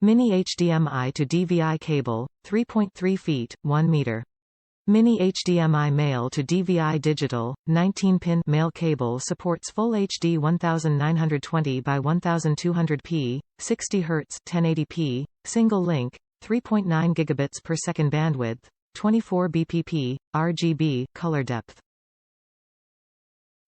Mini HDMI to DVI cable, 3.3 feet, 1 meter. Mini HDMI male to DVI-Digital, 19-pin male cable supports Full HD 1920 by 1200p, 60 Hz 1080p, single link, 3.9 gigabits per second bandwidth, 24 bpp, RGB, color depth.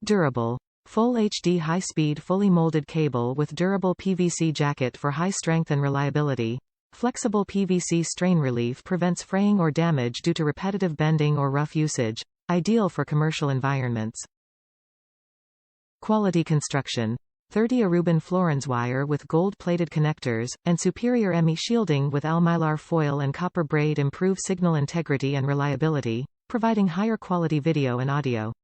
Durable. Full HD high-speed fully molded cable with durable PVC jacket for high strength and reliability. Flexible PVC strain relief prevents fraying or damage due to repetitive bending or rough usage. Ideal for commercial environments. Quality construction. 30 Aruban Florins wire with gold-plated connectors, and superior ME shielding with Al-Mylar foil and copper braid improve signal integrity and reliability, providing higher quality video and audio.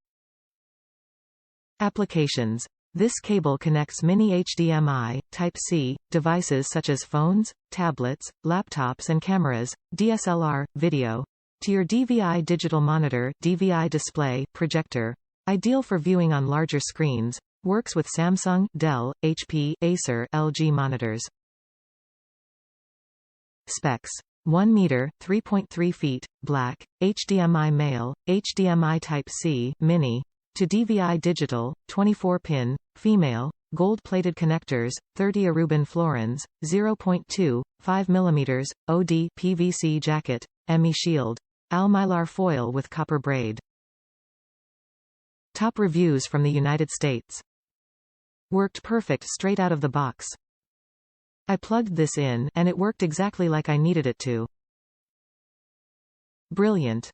Applications. This cable connects Mini HDMI, Type-C, devices such as phones, tablets, laptops and cameras, DSLR, video, to your DVI-Digital monitor, DVI display, projector. Ideal for viewing on larger screens. Works with Samsung, Dell, HP, Acer, LG monitors. Specs. 1 meter, 3.3 feet, black, HDMI male, HDMI Type-C, Mini, to DVI-Digital, 24-pin, female, gold-plated connectors, 30 Aruban Florins, 0.2, 5 mm, OD PVC jacket, ME shield, Al-Mylar foil with copper braid. Top reviews from the United States. Worked perfect straight out of the box. I plugged this in, and it worked exactly like I needed it to. Brilliant.